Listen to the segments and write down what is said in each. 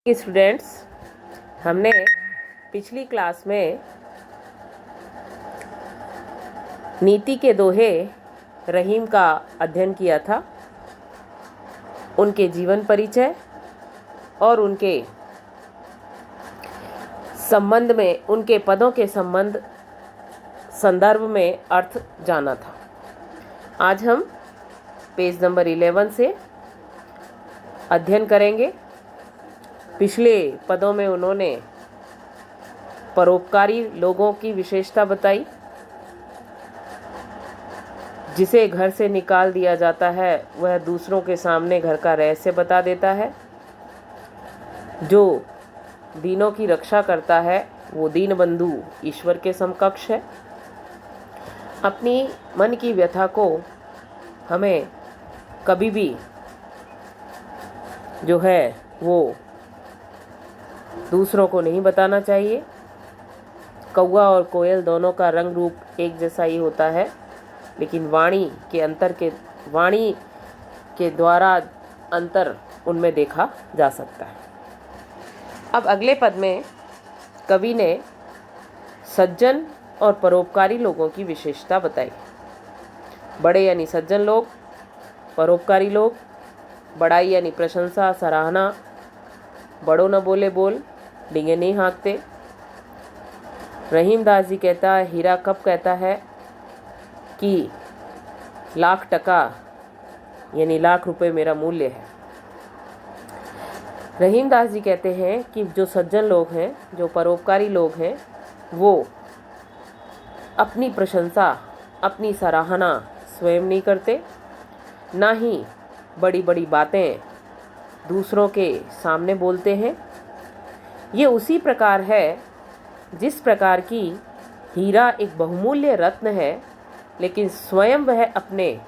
कि स्टूडेंट्स, हमने पिछली क्लास में नीति के दोहे रहीम का अध्ययन किया था। उनके जीवन परिचय और उनके संबंध में, उनके पदों के संदर्भ में अर्थ जाना था। आज हम पेज नंबर 11 से अध्ययन करेंगे। पिछले पदों में उन्होंने परोपकारी लोगों की विशेषता बताई। जिसे घर से निकाल दिया जाता है वह दूसरों के सामने घर का रहस्य बता देता है। जो दीनों की रक्षा करता है वो दीन बंधु ईश्वर के समकक्ष है। अपनी मन की व्यथा को हमें कभी भी जो है वो दूसरों को नहीं बताना चाहिए। कौवा और कोयल दोनों का रंग रूप एक जैसा ही होता है, लेकिन वाणी के द्वारा अंतर उनमें देखा जा सकता है। अब अगले पद में कवि ने सज्जन और परोपकारी लोगों की विशेषता बताई। बड़े यानी सज्जन लोग, परोपकारी लोग। बड़ाई यानी प्रशंसा, सराहना। बड़ों न बोले बोल, डींगे नहीं हाँकते। रहीम दास जी कहता है, हीरा कब कहता है कि लाख टका यानी लाख रुपए मेरा मूल्य है। रहीम दास जी कहते हैं कि जो सज्जन लोग हैं, जो परोपकारी लोग हैं, वो अपनी प्रशंसा, अपनी सराहना स्वयं नहीं करते, ना ही बड़ी बड़ी बातें दूसरों के सामने बोलते हैं। ये उसी प्रकार है जिस प्रकार की हीरा एक बहुमूल्य रत्न है, लेकिन स्वयं वह अपने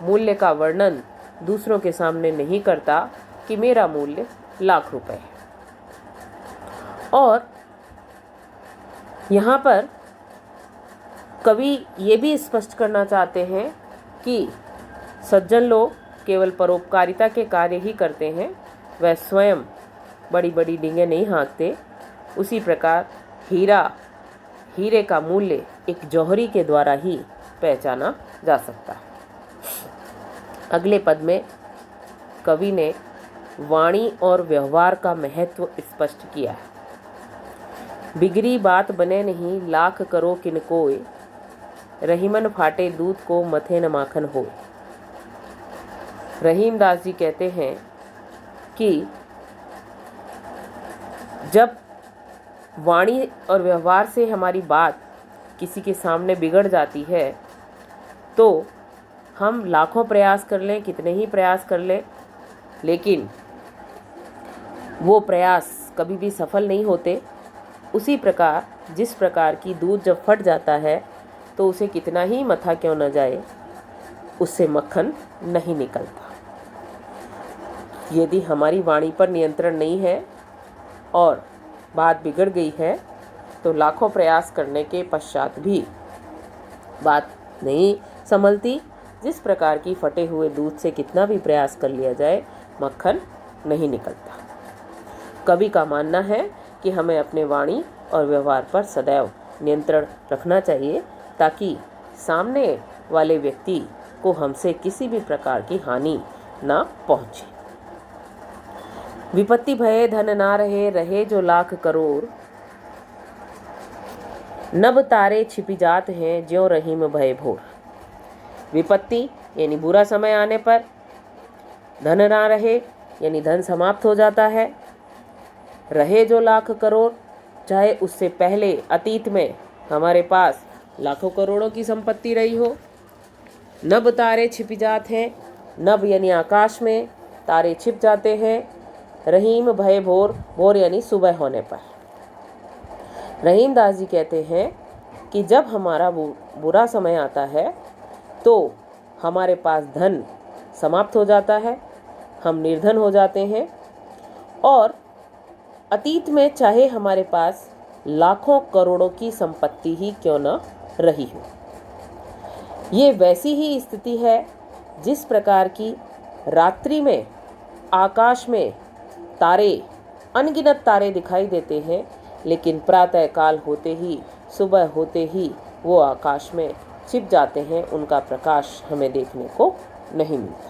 मूल्य का वर्णन दूसरों के सामने नहीं करता कि मेरा मूल्य लाख रुपए है। और यहाँ पर कवि ये भी स्पष्ट करना चाहते हैं कि सज्जन लोग केवल परोपकारिता के कार्य ही करते हैं, वह स्वयं बड़ी बड़ी डींगे नहीं हाँकते। उसी प्रकार हीरे का मूल्य एक जौहरी के द्वारा ही पहचाना जा सकता है। अगले पद में कवि ने वाणी और व्यवहार का महत्व स्पष्ट किया है। बिगड़ी बात बने नहीं, लाख करो किन कोय, रहीमन फाटे दूध को मथे न माखन हो। रहीम दास जी कहते हैं कि जब वाणी और व्यवहार से हमारी बात किसी के सामने बिगड़ जाती है तो हम लाखों प्रयास कर लें, कितने ही प्रयास कर लें, लेकिन वो प्रयास कभी भी सफल नहीं होते। उसी प्रकार जिस प्रकार की दूध जब फट जाता है तो उसे कितना ही मथा क्यों न जाए, उससे मक्खन नहीं निकलता। यदि हमारी वाणी पर नियंत्रण नहीं है और बात बिगड़ गई है तो लाखों प्रयास करने के पश्चात भी बात नहीं संभलती। जिस प्रकार की फटे हुए दूध से कितना भी प्रयास कर लिया जाए, मक्खन नहीं निकलता। कवि का मानना है कि हमें अपने वाणी और व्यवहार पर सदैव नियंत्रण रखना चाहिए, ताकि सामने वाले व्यक्ति को हमसे किसी भी प्रकार की हानि ना पहुंचे। विपत्ति भये धन ना रहे, रहे जो लाख करोड़, नभ तारे छिपी जात हैं ज्यों रहीम भय भोर। विपत्ति यानी बुरा समय आने पर, धन ना रहे यानी धन समाप्त हो जाता है, रहे जो लाख करोड़, चाहे उससे पहले अतीत में हमारे पास लाखों करोड़ों की संपत्ति रही हो। नभ तारे छिपी जात हैं, नभ यानी आकाश में, तारे छिप जाते हैं। रहीम भय भोर, भोर यानी सुबह होने पर। रहीम दास जी कहते हैं कि जब हमारा बुरा समय आता है तो हमारे पास धन समाप्त हो जाता है, हम निर्धन हो जाते हैं, और अतीत में चाहे हमारे पास लाखों करोड़ों की संपत्ति ही क्यों न रही हो। ये वैसी ही स्थिति है जिस प्रकार की रात्रि में आकाश में तारे अनगिनत तारे दिखाई देते हैं, लेकिन प्रातः काल होते ही, सुबह होते ही वो आकाश में छिप जाते हैं, उनका प्रकाश हमें देखने को नहीं मिलता।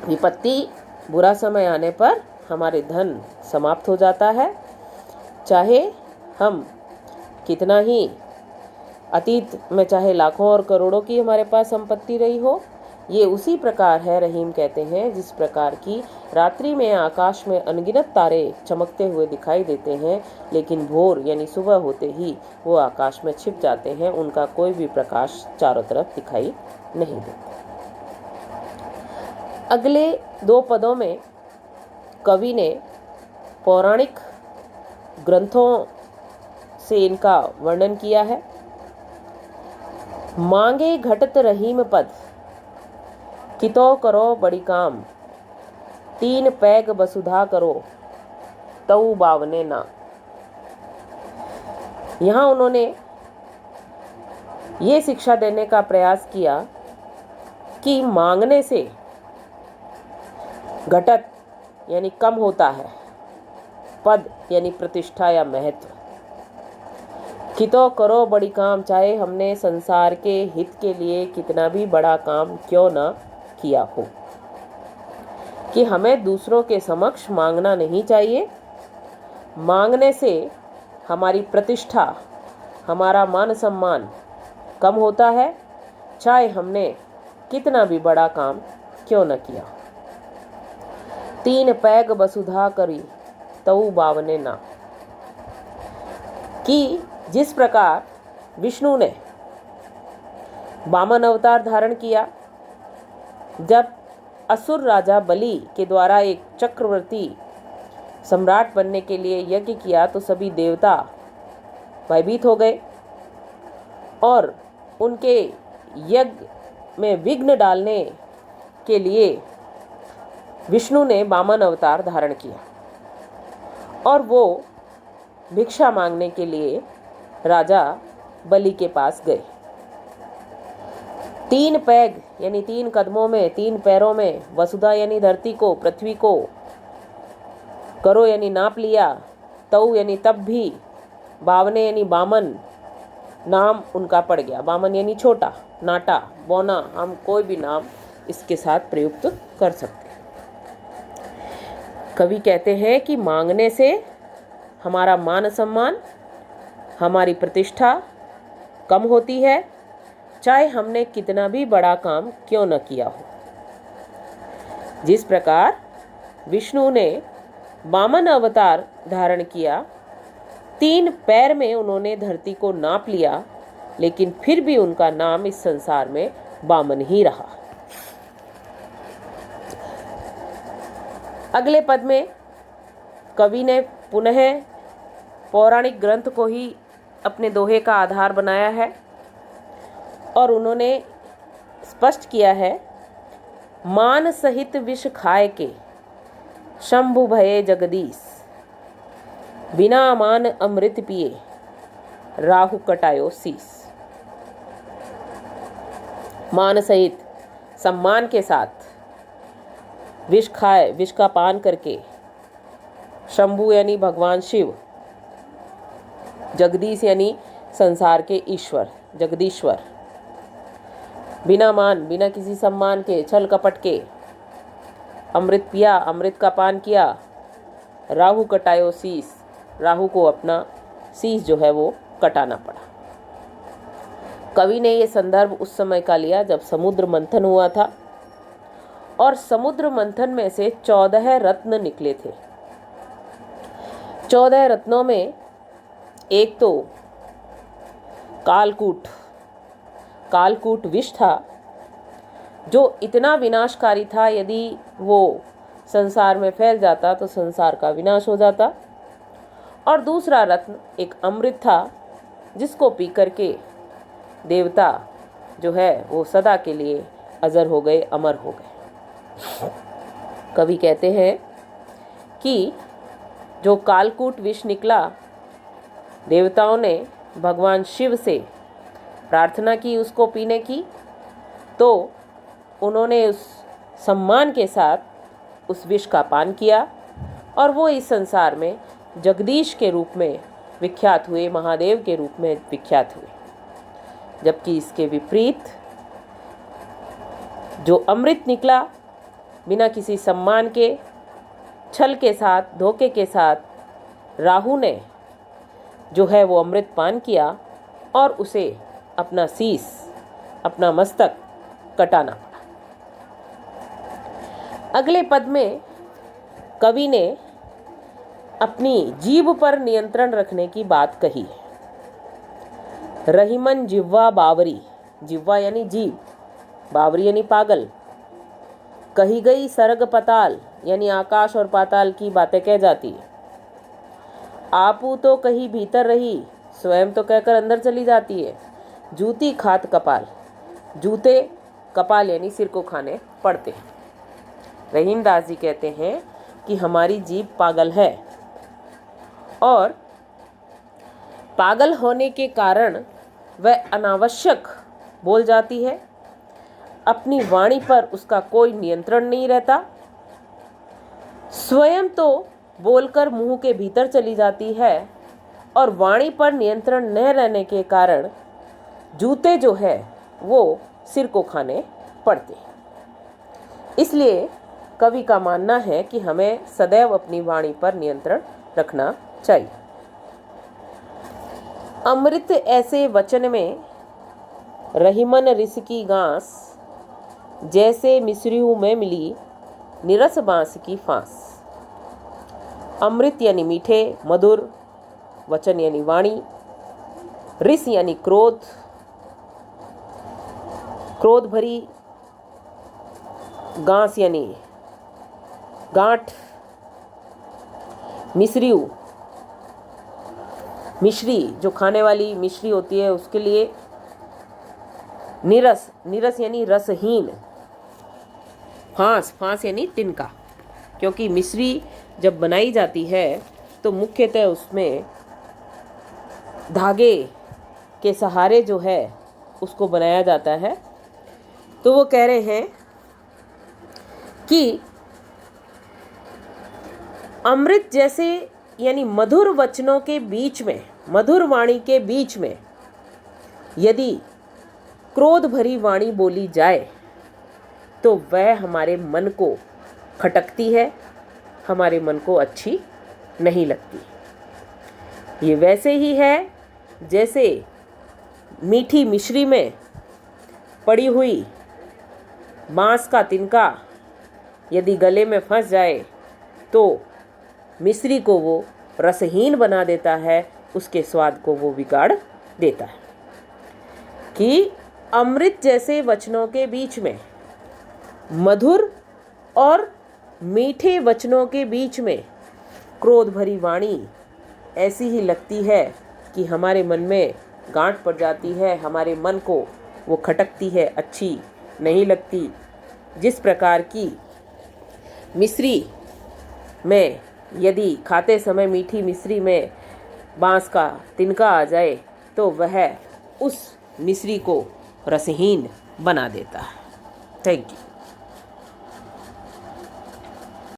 विपत्ति, बुरा समय आने पर हमारे धन समाप्त हो जाता है। चाहे हम कितना ही अतीत में, चाहे लाखों और करोड़ों की हमारे पास संपत्ति रही हो, ये उसी प्रकार है, रहीम कहते हैं, जिस प्रकार की रात्रि में आकाश में अनगिनत तारे चमकते हुए दिखाई देते हैं, लेकिन भोर यानी सुबह होते ही वो आकाश में छिप जाते हैं, उनका कोई भी प्रकाश चारों तरफ दिखाई नहीं देता। अगले 2 पदों में कवि ने पौराणिक ग्रंथों से इनका वर्णन किया है। मांगे घटत रहीम पद, कितो करो बड़ी काम, 3 पैग वसुधा करो, तऊ बावने ना। यहाँ उन्होंने ये शिक्षा देने का प्रयास किया कि मांगने से घटत यानी कम होता है, पद यानी प्रतिष्ठा या महत्व, कितो करो बड़ी काम, चाहे हमने संसार के हित के लिए कितना भी बड़ा काम क्यों ना किया हो, कि हमें दूसरों के समक्ष मांगना नहीं चाहिए। मांगने से हमारी प्रतिष्ठा, हमारा मान सम्मान कम होता है, चाहे हमने कितना भी बड़ा काम क्यों न किया। 3 पैग वसुधा करी, तऊ बावने ना, कि जिस प्रकार विष्णु ने वामन अवतार धारण किया, जब असुर राजा बलि के द्वारा एक चक्रवर्ती सम्राट बनने के लिए यज्ञ किया, तो सभी देवता भयभीत हो गए और उनके यज्ञ में विघ्न डालने के लिए विष्णु ने वामन अवतार धारण किया और वो भिक्षा मांगने के लिए राजा बलि के पास गए। 3 पैग यानी 3 कदमों में, 3 पैरों में, वसुधा यानी धरती को, पृथ्वी को, करो यानी नाप लिया, तऊ यानी तब भी, बावने यानी बामन नाम उनका पड़ गया। बामन यानी छोटा, नाटा, बौना, हम कोई भी नाम इसके साथ प्रयुक्त कर सकते हैं। कवि कहते हैं कि मांगने से हमारा मान सम्मान, हमारी प्रतिष्ठा कम होती है, चाहे हमने कितना भी बड़ा काम क्यों न किया हो। जिस प्रकार विष्णु ने वामन अवतार धारण किया, 3 पैर में उन्होंने धरती को नाप लिया, लेकिन फिर भी उनका नाम इस संसार में वामन ही रहा। अगले पद में कवि ने पुनः पौराणिक ग्रंथ को ही अपने दोहे का आधार बनाया है और उन्होंने स्पष्ट किया है, मान सहित विष खाए के, शंभु भये जगदीश, बिना मान अमृत पिए, राहु कटायो शीस। मान सहित, सम्मान के साथ, विष खाए, विष का पान करके, शंभु यानी भगवान शिव, जगदीश यानी संसार के ईश्वर, जगदीश्वर, बिना मान, बिना किसी सम्मान के, छल कपट के अमृत पिया, अमृत का पान किया, राहु कटायो शीस, राहु को अपना शीस जो है वो कटाना पड़ा। कवि ने ये संदर्भ उस समय का लिया जब समुद्र मंथन हुआ था और समुद्र मंथन में से 14 रत्न निकले थे। 14 रत्नों में एक तो कालकूट विष था, जो इतना विनाशकारी था, यदि वो संसार में फैल जाता तो संसार का विनाश हो जाता। और दूसरा रत्न एक अमृत था, जिसको पी करके देवता जो है वो सदा के लिए अजर हो गए, अमर हो गए। कवि कहते हैं कि जो कालकूट विष निकला, देवताओं ने भगवान शिव से प्रार्थना की उसको पीने की, तो उन्होंने उस सम्मान के साथ उस विष का पान किया और वो इस संसार में जगदीश के रूप में विख्यात हुए, महादेव के रूप में विख्यात हुए। जबकि इसके विपरीत जो अमृत निकला, बिना किसी सम्मान के, छल के साथ, धोखे के साथ राहु ने जो है वो अमृत पान किया और उसे अपना शीस, अपना मस्तक कटाना पड़ा। अगले पद में कवि ने अपनी जीभ पर नियंत्रण रखने की बात कही है। रहीमन जिह्वा बावरी, जिह्वा यानी जीभ, बावरी यानी पागल, कही गई सरग पताल यानी आकाश और पाताल की बातें कह जाती है। आपू तो कहीं भीतर रही, स्वयं तो कहकर अंदर चली जाती है। जूती खात कपाल, जूते कपाल यानी सिर को खाने पड़ते हैं। रहीमदास जी कहते हैं कि हमारी जीभ पागल है और पागल होने के कारण वह अनावश्यक बोल जाती है। अपनी वाणी पर उसका कोई नियंत्रण नहीं रहता। स्वयं तो बोलकर मुंह के भीतर चली जाती है और वाणी पर नियंत्रण न रहने के कारण जूते जो है वो सिर को खाने पड़ते हैं। इसलिए कवि का मानना है कि हमें सदैव अपनी वाणी पर नियंत्रण रखना चाहिए। अमृत ऐसे वचन में रहीमन रिस की गांस, जैसे मिसरियों में मिली निरस बांस की फांस। अमृत यानी मीठे, मधुर, वचन यानी वाणी, रिस यानी क्रोध, क्रोध भरी, गांस यानी गांठ, मिश्रियु, मिश्री जो खाने वाली मिश्री होती है उसके लिए, निरस, निरस यानी रसहीन, फांस, फांस यानी तिनका। क्योंकि मिश्री जब बनाई जाती है तो मुख्यतः उसमें धागे के सहारे जो है उसको बनाया जाता है। तो वो कह रहे हैं कि अमृत जैसे यानी मधुर वचनों के बीच में, मधुर वाणी के बीच में यदि क्रोध भरी वाणी बोली जाए तो वह हमारे मन को खटकती है, हमारे मन को अच्छी नहीं लगती। ये वैसे ही है जैसे मीठी मिश्री में पड़ी हुई बांस का तिनका यदि गले में फंस जाए तो मिश्री को वो रसहीन बना देता है, उसके स्वाद को वो बिगाड़ देता है। कि अमृत जैसे वचनों के बीच में, मधुर और मीठे वचनों के बीच में क्रोध भरी वाणी ऐसी ही लगती है कि हमारे मन में गांठ पड़ जाती है, हमारे मन को वो खटकती है, अच्छी नहीं लगती। जिस प्रकार की मिश्री में यदि खाते समय मीठी मिश्री में बांस का तिनका आ जाए तो वह उस मिश्री को रसहीन बना देता है। Thank you.